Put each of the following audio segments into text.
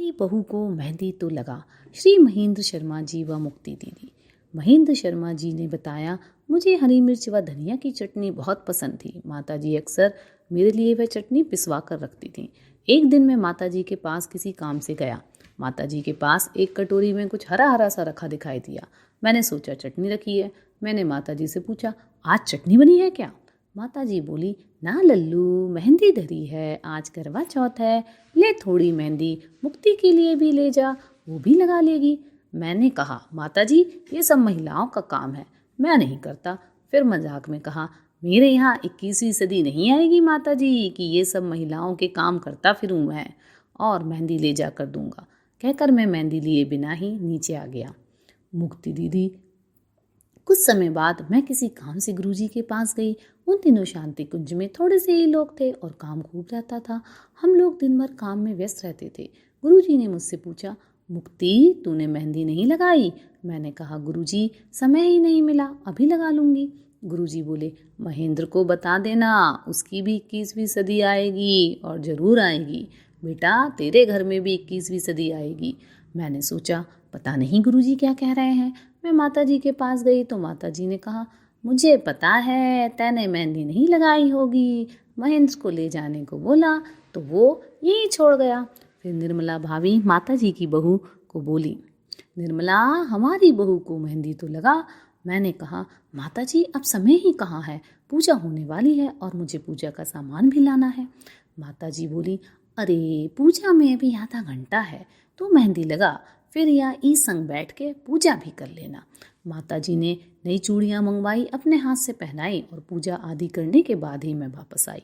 हमारी बहू को मेहंदी तो लगा। श्री महेंद्र शर्मा जी व मुक्ति दीदी। महेंद्र शर्मा जी ने बताया, मुझे हरी मिर्च व धनिया की चटनी बहुत पसंद थी। माताजी अक्सर मेरे लिए वह चटनी पिसवा कर रखती थी। एक दिन मैं माताजी के पास किसी काम से गया। माताजी के पास एक कटोरी में कुछ हरा हरा सा रखा दिखाई दिया। मैंने सोचा चटनी रखी है। मैंने माताजी से पूछा, आज चटनी बनी है क्या? माताजी बोली, ना लल्लू, मेहंदी धरी है, आज करवा चौथ है, ले थोड़ी मेहंदी मुक्ति के लिए भी ले जा, वो भी लगा लेगी। मैंने कहा, माताजी ये सब महिलाओं का काम है, मैं नहीं करता। फिर मजाक में कहा, मेरे यहाँ 21वीं सदी नहीं आएगी माताजी कि ये सब महिलाओं के काम करता फिरूं मैं, और मेहंदी ले जा कर दूंगा। कहकर मैं मेहंदी लिए बिना ही नीचे आ गया। मुक्ति दीदी। कुछ समय बाद मैं किसी काम से गुरुजी के पास गई। उन दिनों शांति कुंज में थोड़े से ही लोग थे और काम खूब रहता था। हम लोग दिन भर काम में व्यस्त रहते थे। गुरुजी ने मुझसे पूछा, मुक्ति तूने मेहंदी नहीं लगाई? मैंने कहा, गुरुजी समय ही नहीं मिला, अभी लगा लूंगी। गुरुजी बोले, महेंद्र को बता देना, उसकी भी 21वीं सदी आएगी और जरूर आएगी। बेटा तेरे घर में भी 21वीं सदी आएगी। मैंने सोचा, पता नहीं गुरुजी क्या कह रहे हैं। मैं माताजी के पास गई तो माताजी ने कहा, मुझे पता है तैने मेहंदी नहीं लगाई होगी, महेंद्र को ले जाने को बोला तो वो यहीं छोड़ गया। फिर निर्मला भाभी माताजी की बहू को बोली, निर्मला हमारी बहू को मेहंदी तो लगा। मैंने कहा, माताजी अब समय ही कहाँ है, पूजा होने वाली है और मुझे पूजा का सामान भी लाना है। माताजी बोली, अरे पूजा में अभी आधा घंटा है, तो मेहंदी लगा, फिर यहाँ ई संग बैठ के पूजा भी कर लेना। माताजी ने नई चूड़ियाँ मंगवाई, अपने हाथ से पहनाई और पूजा आदि करने के बाद ही मैं वापस आई।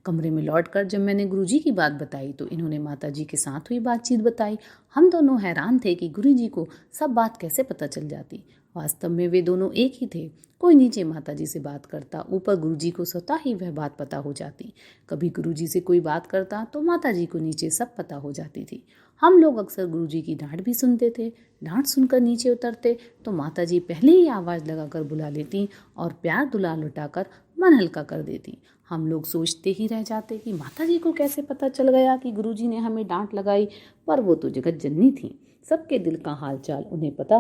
कमरे में लौटकर जब मैंने गुरुजी की बात बताई तो इन्होंने माताजी के साथ हुई बातचीत बताई। हम दोनों हैरान थे कि गुरुजी को सब बात कैसे पता चल जाती। वास्तव में वे दोनों एक ही थे। कोई नीचे माताजी से बात करता, ऊपर गुरुजी को स्वतः ही वह बात पता हो जाती। कभी गुरुजी से कोई बात करता तो माताजी को नीचे सब पता हो जाती थी। हम लोग अक्सर गुरुजी की डांट भी सुनते थे। डांट सुनकर नीचे उतरते तो माताजी पहले ही आवाज़ लगाकर बुला लेती और प्यार दुलार लुटाकर मन हल्का कर देती। हम लोग सोचते ही रह जाते कि माताजी को कैसे पता चल गया कि गुरुजी ने हमें डांट लगाई, पर वो तो जगत जननी थी। सबके दिल का हालचाल उन्हें पता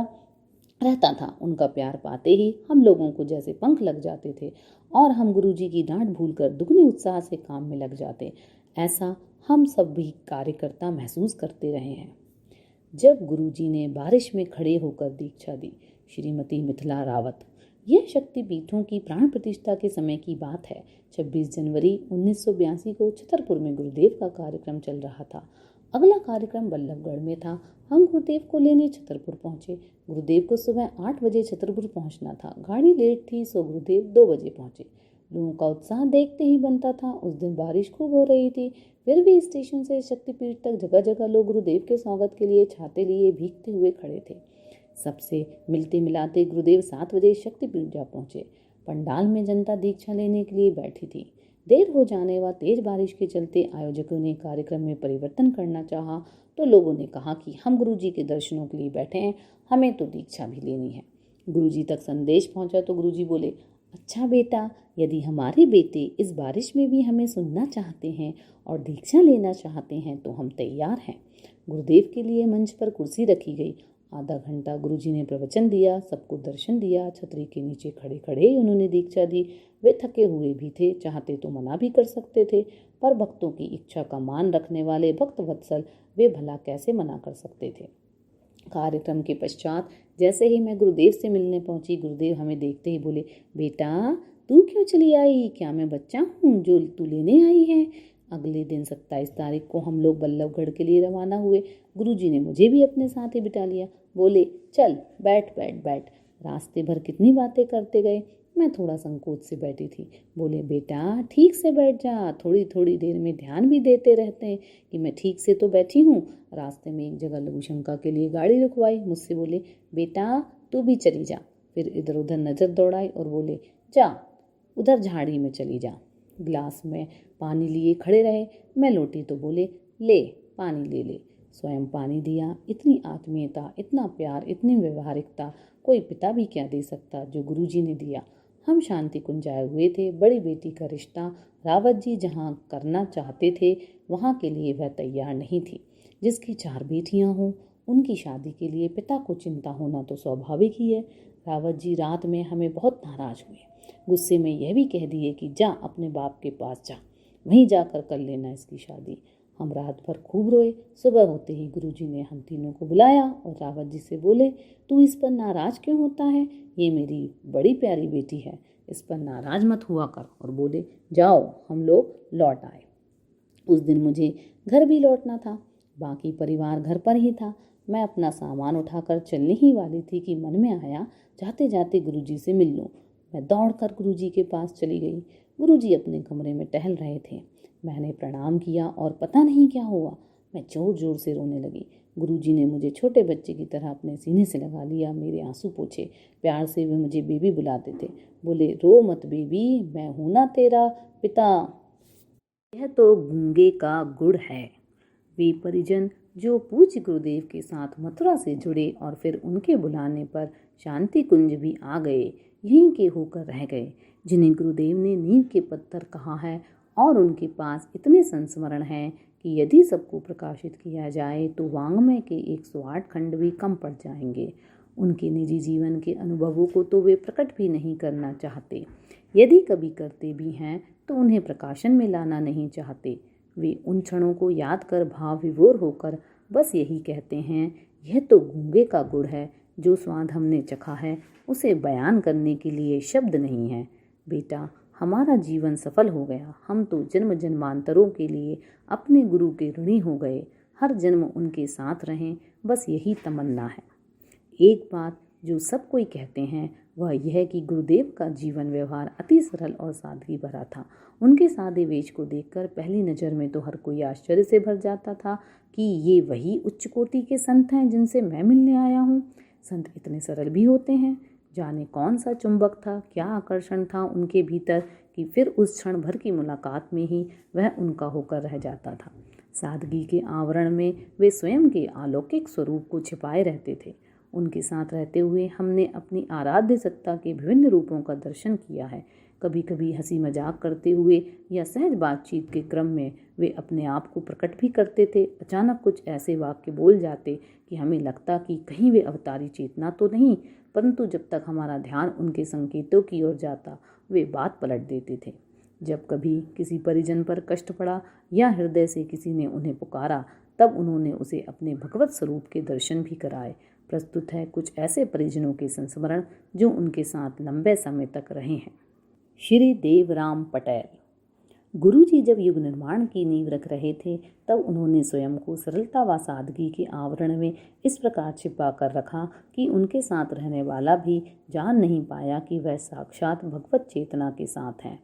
रहता था। उनका प्यार पाते ही हम लोगों को जैसे पंख लग जाते थे और हम गुरुजी की डांट भूलकर दुगने उत्साह से काम में लग जाते। ऐसा हम सब भी कार्यकर्ता महसूस करते रहे हैं। जब गुरुजी ने बारिश में खड़े होकर दीक्षा दी। श्रीमती मिथिला रावत। यह शक्तिपीठों की प्राण प्रतिष्ठा के समय की बात है। 26 जनवरी 1982 को छतरपुर में गुरुदेव का कार्यक्रम चल रहा था। अगला कार्यक्रम बल्लभगढ़ में था। हम गुरुदेव को लेने छतरपुर पहुंचे। गुरुदेव को सुबह 8 बजे छतरपुर पहुंचना था। गाड़ी लेट थी सो गुरुदेव 2 बजे पहुंचे। लोगों का उत्साह देखते ही बनता था। उस दिन बारिश खूब हो रही थी, फिर भी स्टेशन से शक्तिपीठ तक जगह जगह लोग गुरुदेव के स्वागत के लिए छाते लिए भीगते हुए खड़े थे। सबसे मिलते मिलाते गुरुदेव 7 बजे शक्तिपीठ जा पहुंचे। पंडाल में जनता दीक्षा लेने के लिए बैठी थी। देर हो जाने व तेज बारिश के चलते आयोजकों ने कार्यक्रम में परिवर्तन करना चाहा तो लोगों ने कहा कि हम गुरुजी के दर्शनों के लिए बैठे हैं, हमें तो दीक्षा भी लेनी है। गुरुजी तक संदेश पहुंचा तो गुरुजी बोले, अच्छा बेटा, यदि हमारे बेटे इस बारिश में भी हमें सुनना चाहते हैं और दीक्षा लेना चाहते हैं तो हम तैयार हैं। गुरुदेव के लिए मंच पर कुर्सी रखी गई। आधा घंटा गुरुजी ने प्रवचन दिया, सबको दर्शन दिया। छतरी के नीचे खड़े खड़े उन्होंने दीक्षा दी। वे थके हुए भी थे, चाहते तो मना भी कर सकते थे, पर भक्तों की इच्छा का मान रखने वाले भक्त वत्सल वे भला कैसे मना कर सकते थे। कार्यक्रम के पश्चात जैसे ही मैं गुरुदेव से मिलने पहुंची, गुरुदेव हमें देखते ही बोले, बेटा तू क्यों चली आई? क्या मैं बच्चा हूँ जो तू लेने आई है? अगले दिन 27 तारीख को हम लोग बल्लभगढ़ के लिए रवाना हुए। गुरुजी ने मुझे भी अपने साथ ही बिठा लिया। बोले, चल बैठ बैठ बैठ। रास्ते भर कितनी बातें करते गए। मैं थोड़ा संकोच से बैठी थी। बोले, बेटा ठीक से बैठ जा, थोड़ी थोड़ी देर में ध्यान भी देते रहते हैं कि मैं ठीक से तो बैठी हूँ। रास्ते में एक जगह लघु शंका के लिए गाड़ी रुकवाई। मुझसे बोले, बेटा तू भी चली जा। फिर इधर उधर नजर दौड़ाई और बोले, जा उधर झाड़ी में चली जा। गिलास में पानी लिए खड़े रहे। मैं लौटी तो बोले, ले पानी ले ले। स्वयं पानी दिया। इतनी आत्मीयता, इतना प्यार, इतनी व्यवहारिकता कोई पिता भी क्या दे सकता जो गुरुजी ने दिया। हम शांति कुंज आए हुए थे। बड़ी बेटी का रिश्ता रावत जी जहाँ करना चाहते थे वहाँ के लिए वह तैयार नहीं थी। जिसकी 4 बेटियां हों। उनकी शादी के लिए पिता को चिंता होना तो स्वाभाविक ही है। रावत जी रात में हमें बहुत नाराज हुए। गुस्से में यह भी कह दिए कि जा अपने बाप के पास जा, वहीं जाकर कर लेना इसकी शादी। हम रात भर खूब रोए। सुबह होते ही गुरुजी ने हम तीनों को बुलाया और रावत जी से बोले, तू इस पर नाराज क्यों होता है? ये मेरी बड़ी प्यारी बेटी है, इस पर नाराज मत हुआ कर। और बोले, जाओ हम लोग लौट आए। उस दिन मुझे घर भी लौटना था, बाकी परिवार घर पर ही था। मैं अपना सामान उठाकर चलने ही वाली थी कि मन में आया जाते जाते गुरुजी से मिल लूं। मैं दौड़कर गुरुजी के पास चली गई। गुरुजी अपने कमरे में टहल रहे थे। मैंने प्रणाम किया और पता नहीं क्या हुआ, मैं जोर जोर से रोने लगी। गुरुजी ने मुझे छोटे बच्चे की तरह अपने सीने से लगा लिया, मेरे आंसू पोंछे। प्यार से वे मुझे बेबी बुलाते थे। बोले, रो मत बेबी, मैं हूं ना तेरा पिता। यह तो गूंगे का गुड़ है। वे परिजन जो पूज्य गुरुदेव के साथ मथुरा से जुड़े और फिर उनके बुलाने पर शांति कुंज भी आ गए, यहीं के होकर रह गए, जिन्हें गुरुदेव ने नींव के पत्थर कहा है, और उनके पास इतने संस्मरण हैं कि यदि सबको प्रकाशित किया जाए तो वाङ्मय के 108 खंड भी कम पड़ जाएंगे। उनके निजी जीवन के अनुभवों को तो वे प्रकट भी नहीं करना चाहते। यदि कभी करते भी हैं तो उन्हें प्रकाशन में लाना नहीं चाहते। वे उन क्षणों को याद कर भाव विभोर होकर बस यही कहते हैं, यह तो गूंगे का गुड़ है। जो स्वाद हमने चखा है उसे बयान करने के लिए शब्द नहीं है। बेटा, हमारा जीवन सफल हो गया। हम तो जन्म जन्मांतरों के लिए अपने गुरु के ऋणी हो गए। हर जन्म उनके साथ रहें, बस यही तमन्ना है। एक बात जो सब कोई कहते हैं वह यह कि गुरुदेव का जीवन व्यवहार अति सरल और सादगी भरा था। उनके सादे वेश को देखकर पहली नज़र में तो हर कोई आश्चर्य से भर जाता था कि ये वही उच्च कोटि के संत हैं जिनसे मैं मिलने आया हूँ। संत इतने सरल भी होते हैं। जाने कौन सा चुंबक था, क्या आकर्षण था उनके भीतर कि फिर उस क्षण भर की मुलाकात में ही वह उनका होकर रह जाता था। सादगी के आवरण में वे स्वयं के अलौकिक स्वरूप को छिपाए रहते थे। उनके साथ रहते हुए हमने अपनी आराध्य सत्ता के विभिन्न रूपों का दर्शन किया है। कभी कभी हंसी मजाक करते हुए या सहज बातचीत के क्रम में वे अपने आप को प्रकट भी करते थे। अचानक कुछ ऐसे वाक्य बोल जाते कि हमें लगता कि कहीं वे अवतारी चेतना तो नहीं, परंतु जब तक हमारा ध्यान उनके संकेतों की ओर जाता वे बात पलट देते थे। जब कभी किसी परिजन पर कष्ट पड़ा या हृदय से किसी ने उन्हें पुकारा, तब उन्होंने उसे अपने भगवत स्वरूप के दर्शन भी कराए। प्रस्तुत है कुछ ऐसे परिजनों के संस्मरण जो उनके साथ लंबे समय तक रहे हैं। श्री देवराम पटेल। गुरुजी जब युग निर्माण की नींव रख रहे थे तब उन्होंने स्वयं को सरलता व सादगी के आवरण में इस प्रकार छिपा कर रखा कि उनके साथ रहने वाला भी जान नहीं पाया कि वह साक्षात भगवत चेतना के साथ हैं।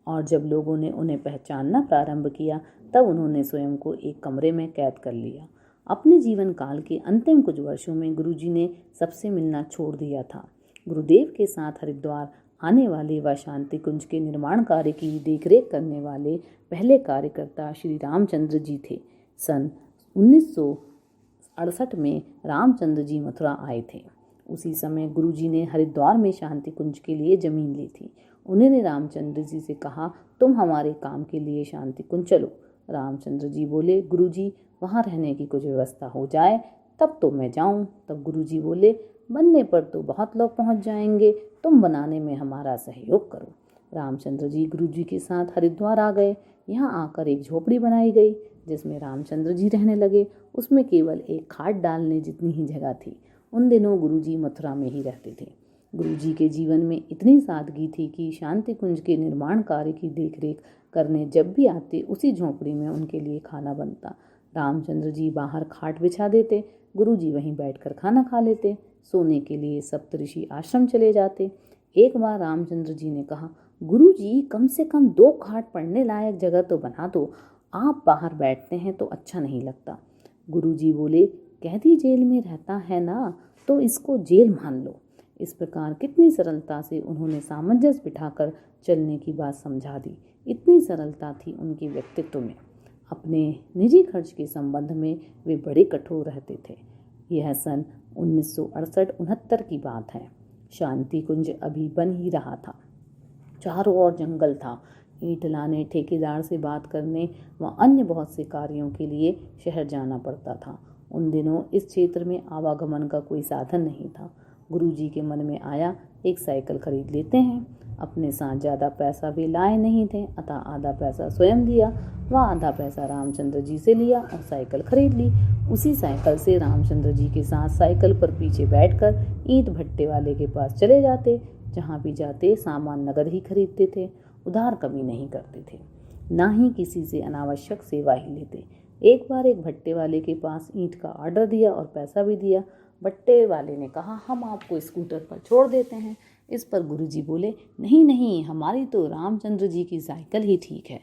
और जब लोगों ने उन्हें पहचानना प्रारंभ किया तब उन्होंने स्वयं को एक कमरे में कैद कर लिया। अपने जीवन काल के अंतिम कुछ वर्षों में गुरुजी ने सबसे मिलना छोड़ दिया था। गुरुदेव के साथ हरिद्वार आने वाले व शांति कुंज के निर्माण कार्य की देखरेख करने वाले पहले कार्यकर्ता श्री रामचंद्र जी थे। सन 1968 में रामचंद्र जी मथुरा आए थे। उसी समय गुरुजी ने हरिद्वार में शांति कुंज के लिए जमीन ली थी। उन्होंने रामचंद्र जी से कहा, तुम हमारे काम के लिए शांति कुंज चलो। रामचंद्र जी बोले, गुरुजी वहाँ रहने की कुछ व्यवस्था हो जाए तब तो मैं जाऊँ। तब गुरुजी बोले, बनने पर तो बहुत लोग पहुँच जाएंगे, तुम बनाने में हमारा सहयोग करो। रामचंद्र जी गुरुजी के साथ हरिद्वार आ गए। यहाँ आकर एक झोपड़ी बनाई गई जिसमें रामचंद्र जी रहने लगे। उसमें केवल एक खाट डालने जितनी ही जगह थी। उन दिनों गुरुजी मथुरा में ही रहते थे। गुरुजी के जीवन में इतनी सादगी थी कि शांति कुंज के निर्माण कार्य की देखरेख करने जब भी आते उसी झोपड़ी में उनके लिए खाना बनता। रामचंद्र जी बाहर खाट बिछा देते, गुरुजी वहीं बैठकर खाना खा लेते। सोने के लिए सप्तऋषि आश्रम चले जाते। एक बार रामचंद्र जी ने कहा, गुरुजी कम से कम 2 खाट पड़ने लायक जगह तो बना दो, आप बाहर बैठते हैं तो अच्छा नहीं लगता। गुरुजी बोले, कैदी जेल में रहता है ना, तो इसको जेल मान लो। इस प्रकार कितनी सरलता से उन्होंने सामंजस्य बिठाकर चलने की बात समझा दी। इतनी सरलता थी उनके व्यक्तित्व में। अपने निजी खर्च के संबंध में वे बड़े कठोर रहते थे। यह सन 1968-69 की बात है। शांति कुंज अभी बन ही रहा था। चारों ओर जंगल था। ईंट लाने, ठेकेदार से बात करने व अन्य बहुत से कार्यों के लिए शहर जाना पड़ता था। उन दिनों इस क्षेत्र में आवागमन का कोई साधन नहीं था। गुरुजी के मन में आया, एक साइकिल खरीद लेते हैं। अपने साथ ज़्यादा पैसा भी लाए नहीं थे, अतः आधा पैसा स्वयं दिया व आधा पैसा रामचंद्र जी से लिया और साइकिल खरीद ली। उसी साइकिल से रामचंद्र जी के साथ साइकिल पर पीछे बैठकर ईंट भट्टे वाले के पास चले जाते। जहाँ भी जाते सामान नगद ही खरीदते थे, उधार कभी नहीं करते थे, ना ही किसी से अनावश्यक सेवा ही लेते। एक बार एक भट्टे वाले के पास ईंट का ऑर्डर दिया और पैसा भी दिया। भट्टे वाले ने कहा, हम आपको स्कूटर पर छोड़ देते हैं। इस पर गुरुजी बोले, नहीं नहीं, हमारी तो रामचंद्र जी की साइकिल ही ठीक है।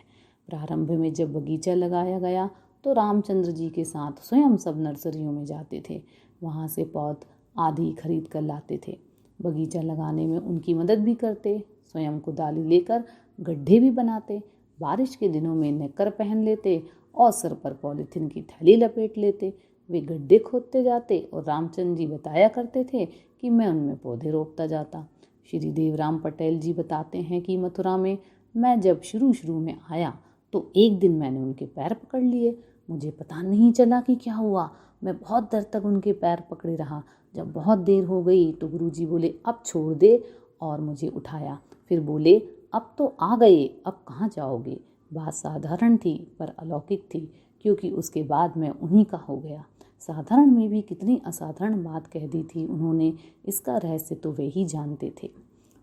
प्रारंभ में जब बगीचा लगाया गया तो रामचंद्र जी के साथ स्वयं सब नर्सरियों में जाते थे, वहाँ से पौध आदि खरीद कर लाते थे। बगीचा लगाने में उनकी मदद भी करते, स्वयं कुदाली लेकर गड्ढे भी बनाते। बारिश के दिनों में नेकर पहन लेते और सर पर पॉलीथीन की थैली लपेट लेते। वे गड्ढे खोदते जाते और रामचंद्र जी बताया करते थे कि मैं उनमें पौधे रोपता जाता। श्री देवराम पटेल जी बताते हैं कि मथुरा में मैं जब शुरू में आया तो एक दिन मैंने उनके पैर पकड़ लिए। मुझे पता नहीं चला कि क्या हुआ। मैं बहुत देर तक उनके पैर पकड़े रहा। जब बहुत देर हो गई तो गुरुजी बोले, अब छोड़ दे, और मुझे उठाया। फिर बोले, अब तो आ गए, अब कहाँ जाओगे। बात साधारण थी पर अलौकिक थी, क्योंकि उसके बाद मैं उन्हीं का हो गया। साधारण में भी कितनी असाधारण बात कह दी थी उन्होंने, इसका रहस्य तो वे ही जानते थे।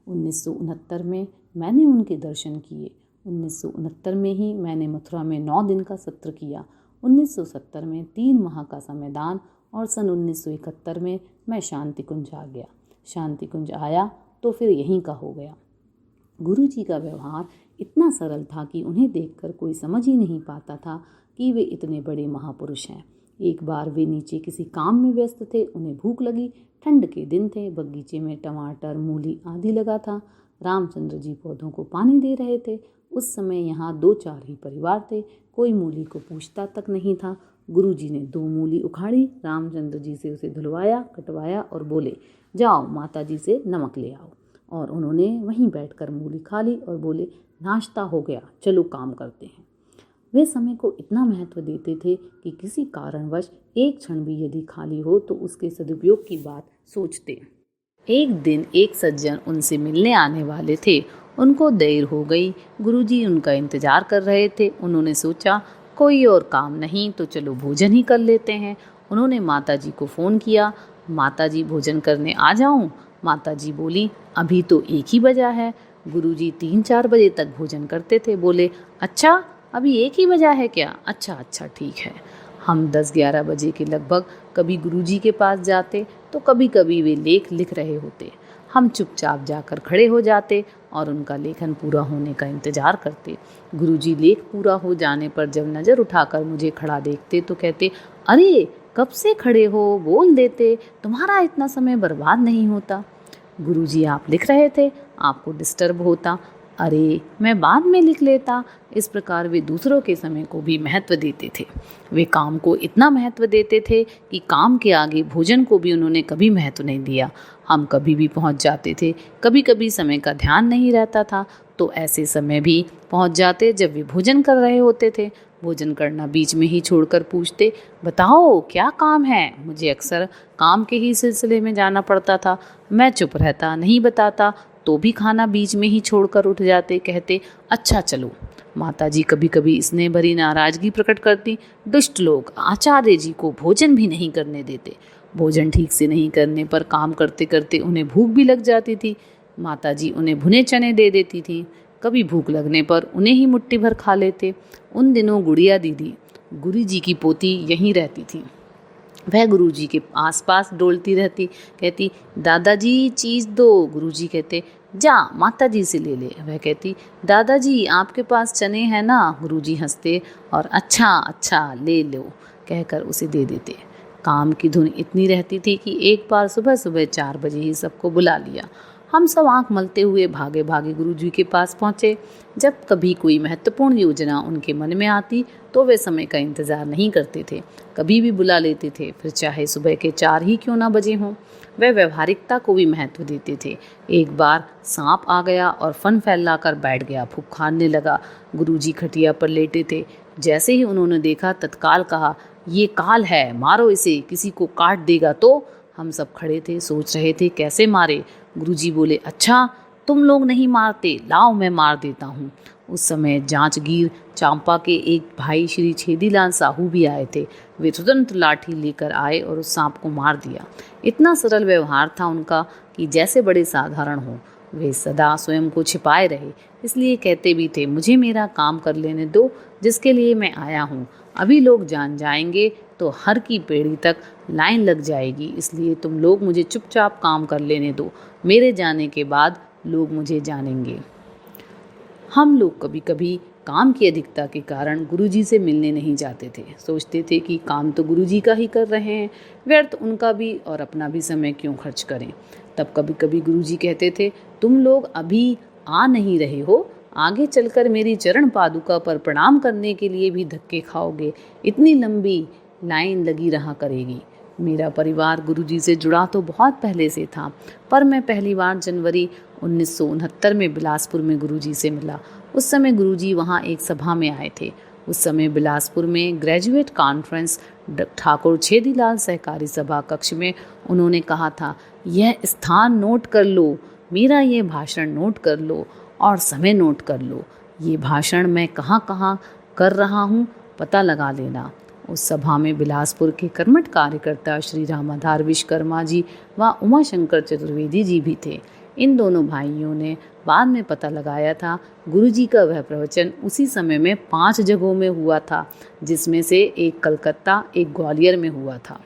1969 में मैंने उनके दर्शन किए। 1969 में ही मैंने मथुरा में 9 दिन का सत्र किया। 1970 में 3 माह का समयदान और सन 1971 में मैं शांति कुंज आ गया। शांति कुंज आया तो फिर यहीं का हो गया। गुरु जी का व्यवहार इतना सरल था कि उन्हें देखकर कोई समझ ही नहीं पाता था कि वे इतने बड़े महापुरुष हैं। एक बार वे नीचे किसी काम में व्यस्त थे, उन्हें भूख लगी। ठंड के दिन थे, बगीचे में टमाटर, मूली आदि लगा था। रामचंद्र जी पौधों को पानी दे रहे थे। उस समय यहाँ 2-4 ही परिवार थे, कोई मूली को पूछता तक नहीं था। गुरुजी ने 2 मूली उखाड़ी, रामचंद्र जी से उसे धुलवाया, कटवाया और बोले, जाओ माता जी से नमक ले आओ। और उन्होंने वहीं बैठकर मूली खा ली और बोले, नाश्ता हो गया, चलो काम करते हैं। वे समय को इतना महत्व देते थे कि किसी कारणवश एक क्षण भी यदि खाली हो तो उसके सदुपयोग की बात सोचते। एक दिन एक सज्जन उनसे मिलने आने वाले थे। उनको देर हो गई। गुरुजी उनका इंतजार कर रहे थे। उन्होंने सोचा, कोई और काम नहीं तो चलो भोजन ही कर लेते हैं। उन्होंने माताजी को फ़ोन किया, माताजी भोजन करने आ जाऊं? माताजी बोली, अभी तो 1 ही बजा है। गुरुजी 3-4 बजे तक भोजन करते थे। बोले, अच्छा अभी 1 ही बजा है क्या? अच्छा ठीक है। हम 10-11 बजे के लगभग कभी गुरुजी के पास जाते तो कभी कभी वे लेख लिख रहे होते। हम चुपचाप जाकर खड़े हो जाते और उनका लेखन पूरा होने का इंतजार करते। गुरुजी लेख पूरा हो जाने पर जब नज़र उठाकर मुझे खड़ा देखते तो कहते, अरे कब से खड़े हो, बोल देते, तुम्हारा इतना समय बर्बाद नहीं होता। गुरुजी आप लिख रहे थे, आपको डिस्टर्ब होता। अरे मैं बाद में लिख लेता। इस प्रकार वे दूसरों के समय को भी महत्व देते थे। वे काम को इतना महत्व देते थे कि काम के आगे भोजन को भी उन्होंने कभी महत्व नहीं दिया। हम कभी भी पहुंच जाते थे। कभी कभी समय का ध्यान नहीं रहता था तो ऐसे समय भी पहुंच जाते जब वे भोजन कर रहे होते थे। भोजन करना बीच में ही छोड़कर पूछते, बताओ क्या काम है। मुझे अक्सर काम के ही सिलसिले में जाना पड़ता था। मैं चुप रहता, नहीं बताता, तो भी खाना बीच में ही छोड़कर उठ जाते। कहते, अच्छा चलो। माताजी कभी कभी स्नेह भरी नाराजगी प्रकट करती। दुष्ट लोग आचार्य जी को भोजन भी नहीं करने देते। भोजन ठीक से नहीं करने पर काम करते करते उन्हें भूख भी लग जाती थी। माताजी उन्हें भुने चने दे देती थी। कभी भूख लगने पर उन्हें ही मुट्ठी भर खा लेते। उन दिनों गुड़िया दीदी, गुरु जी की पोती, यहीं रहती थी। वह गुरुजी के आसपास डोलती रहती। कहती, दादाजी चीज़ दो। गुरुजी कहते, जा माताजी से ले ले। वह कहती, दादाजी आपके पास चने हैं ना। गुरुजी हंसते और अच्छा ले लो कहकर उसे दे देते। काम की धुन इतनी रहती थी कि एक बार सुबह 4 बजे ही सबको बुला लिया। हम सब आंख मलते हुए भागे भागे गुरुजी के पास पहुँचे। जब कभी कोई महत्वपूर्ण योजना उनके मन में आती तो वे समय का इंतज़ार नहीं करते थे, कभी भी बुला लेते थे, फिर चाहे सुबह के 4 ही क्यों ना बजे हों। वे व्यवहारिकता को भी महत्व देते थे। एक बार सांप आ गया और फन फैलाकर बैठ गया, फुफकारने लगा। गुरुजी खटिया पर लेटे थे। जैसे ही उन्होंने देखा तत्काल कहा, ये काल है, मारो इसे, किसी को काट देगा तो। हम सब खड़े थे, सोच रहे थे कैसे मारे। गुरुजी बोले, अच्छा तुम लोग नहीं मारते, लाओ मैं मार देता हूँ। उस समय जांचगीर चांपा के एक भाई श्री छेदीलाल साहू भी आए थे। वे तुरंत लाठी लेकर आए और उस सांप को मार दिया। इतना सरल व्यवहार था उनका कि जैसे बड़े साधारण हो। वे सदा स्वयं को छिपाए रहे, इसलिए कहते भी थे, मुझे मेरा काम कर लेने दो जिसके लिए मैं आया हूँ। अभी लोग जान जाएंगे तो हर की पेड़ी तक लाइन लग जाएगी, इसलिए तुम लोग मुझे चुपचाप काम कर लेने दो। मेरे जाने के बाद लोग मुझे जानेंगे। हम लोग कभी कभी काम की अधिकता के कारण गुरुजी से मिलने नहीं जाते थे। सोचते थे कि काम तो गुरुजी का ही कर रहे हैं, व्यर्थ उनका भी और अपना भी समय क्यों खर्च करें। तब कभी कभी गुरुजी कहते थे, तुम लोग अभी आ नहीं रहे हो, आगे चलकर मेरी चरण पादुका पर प्रणाम करने के लिए भी धक्के खाओगे। इतनी लंबी लाइन लगी रहा करेगी। मेरा परिवार गुरुजी से जुड़ा तो बहुत पहले से था, पर मैं पहली बार जनवरी 1969 में बिलासपुर में गुरुजी से मिला। उस समय गुरुजी वहाँ एक सभा में आए थे। उस समय बिलासपुर में ग्रेजुएट कॉन्फ्रेंस ठाकुर छेदीलाल सहकारी सभा कक्ष में उन्होंने कहा था, यह स्थान नोट कर लो, मेरा ये भाषण नोट कर लो और समय नोट कर लो। ये भाषण मैं कहाँ कहाँ कर रहा हूँ पता लगा लेना। उस सभा में बिलासपुर के कर्मठ कार्यकर्ता श्री रामाधार विश्वकर्मा जी व उमाशंकर चतुर्वेदी जी भी थे। इन दोनों भाइयों ने बाद में पता लगाया था गुरुजी का वह प्रवचन उसी समय में 5 जगहों में हुआ था, जिसमें से एक कलकत्ता, एक ग्वालियर में हुआ था।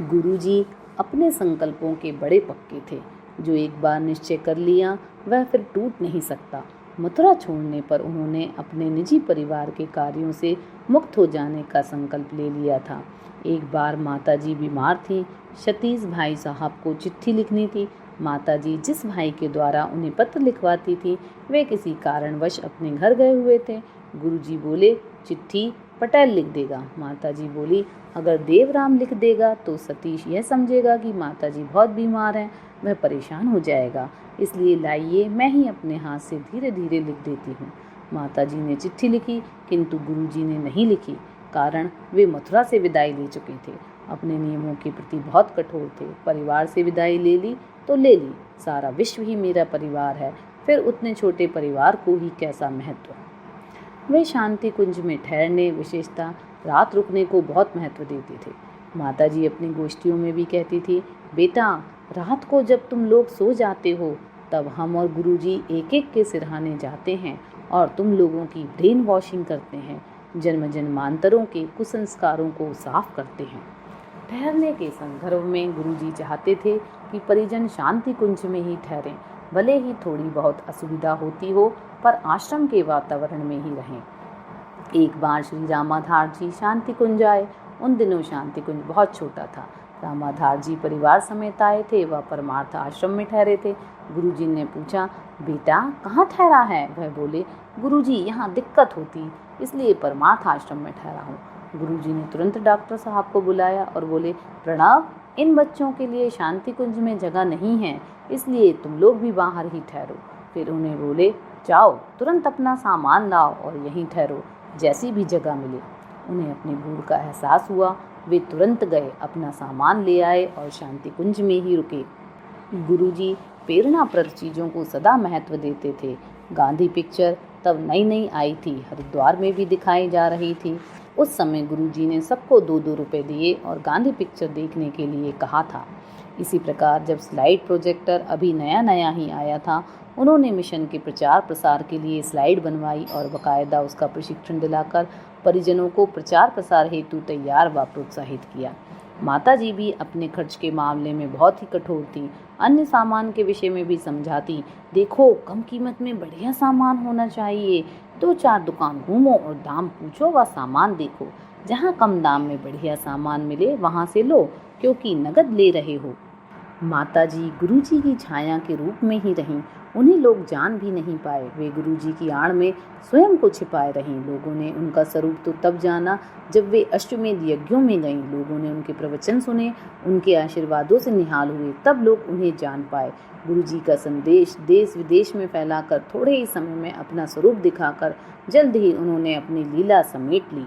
गुरुजी अपने संकल्पों के बड़े पक्के थे। जो एक बार निश्चय कर लिया वह फिर टूट नहीं सकता। मथुरा छोड़ने पर उन्होंने अपने निजी परिवार के कार्यों से मुक्त हो जाने का संकल्प ले लिया था। एक बार माताजी बीमार थी। सतीश भाई साहब को चिट्ठी लिखनी थी। माताजी जिस भाई के द्वारा उन्हें पत्र लिखवाती थी वे किसी कारणवश अपने घर गए हुए थे। गुरुजी बोले, चिट्ठी पटेल लिख देगा। माताजी बोली, अगर देवराम लिख देगा तो सतीश यह समझेगा कि माताजी बहुत बीमार हैं, वह परेशान हो जाएगा, इसलिए लाइए मैं ही अपने हाथ से धीरे धीरे लिख देती हूँ। माताजी ने चिट्ठी लिखी, किंतु गुरुजी ने नहीं लिखी, कारण वे मथुरा से विदाई ले चुके थे। अपने नियमों के प्रति बहुत कठोर थे। परिवार से विदाई ले ली तो ले ली, सारा विश्व ही मेरा परिवार है, फिर उतने छोटे परिवार को ही कैसा महत्व। वे शांति कुंज में ठहरने, विशेषतः रात रुकने को बहुत महत्व देते थे। माताजी अपनी गोष्ठियों में भी कहती थी, बेटा रात को जब तुम लोग सो जाते हो तब हम और गुरुजी एक एक के सिरहाने जाते हैं और तुम लोगों की ब्रेन वॉशिंग करते हैं, जन्म जन्मांतरों के कुसंस्कारों को साफ करते हैं। ठहरने के संदर्भ में गुरुजी चाहते थे कि परिजन शांति कुंज में ही ठहरें, भले ही थोड़ी बहुत असुविधा होती हो पर आश्रम के वातावरण में ही रहें। एक बार श्री रामाधार जी शांति कुंज आए। उन दिनों शांति कुंज बहुत छोटा था। रामाधार जी परिवार समेत आए थे। वह परमार्थ आश्रम में ठहरे थे। गुरुजी ने पूछा, बेटा कहाँ ठहरा है? वह बोले, गुरुजी यहाँ दिक्कत होती इसलिए परमार्थ आश्रम में ठहरा हूँ। गुरुजी ने तुरंत डॉक्टर साहब को बुलाया और बोले, प्रणव, इन बच्चों के लिए शांति कुंज में जगह नहीं है, इसलिए तुम लोग भी बाहर ही ठहरो। फिर उन्हें बोले, जाओ तुरंत अपना सामान लाओ और यहीं ठहरो, जैसी भी जगह मिले। उन्हें अपनी भूल का एहसास हुआ। वे तुरंत गए, अपना सामान ले आए और शांति कुंज में ही रुके। गुरुजी प्रेरणाप्रद चीज़ों को सदा महत्व देते थे। गांधी पिक्चर तब नई नई आई थी, हरिद्वार में भी दिखाई जा रही थी। उस समय गुरुजी ने सबको 2-2 रुपए दिए और गांधी पिक्चर देखने के लिए कहा था। इसी प्रकार जब स्लाइड प्रोजेक्टर अभी नया नया ही आया था, उन्होंने मिशन के प्रचार प्रसार के लिए स्लाइड बनवाई और बाकायदा उसका प्रशिक्षण दिलाकर परिजनों को प्रचार प्रसार हेतु तैयार व प्रोत्साहित किया। माताजी भी अपने खर्च के मामले में बहुत ही कठोर थी। अन्य सामान के विषय में भी समझाती, देखो कम कीमत में बढ़िया सामान होना चाहिए, 2-4 दुकान घूमो और दाम पूछो व सामान देखो, जहाँ कम दाम में बढ़िया सामान मिले वहाँ से लो, क्योंकि नगद ले रहे हो। माताजी गुरुजी की छाया के रूप में ही रहीं। उन्हें लोग जान भी नहीं पाए। वे गुरुजी की आड़ में स्वयं को छिपाए रहीं। लोगों ने उनका स्वरूप तो तब जाना जब वे अश्वमेध यज्ञों में गईं। लोगों ने उनके प्रवचन सुने, उनके आशीर्वादों से निहाल हुए, तब लोग उन्हें जान पाए। गुरुजी का संदेश देश विदेश में फैलाकर थोड़े ही समय में अपना स्वरूप दिखाकर जल्द ही उन्होंने अपनी लीला समेट ली।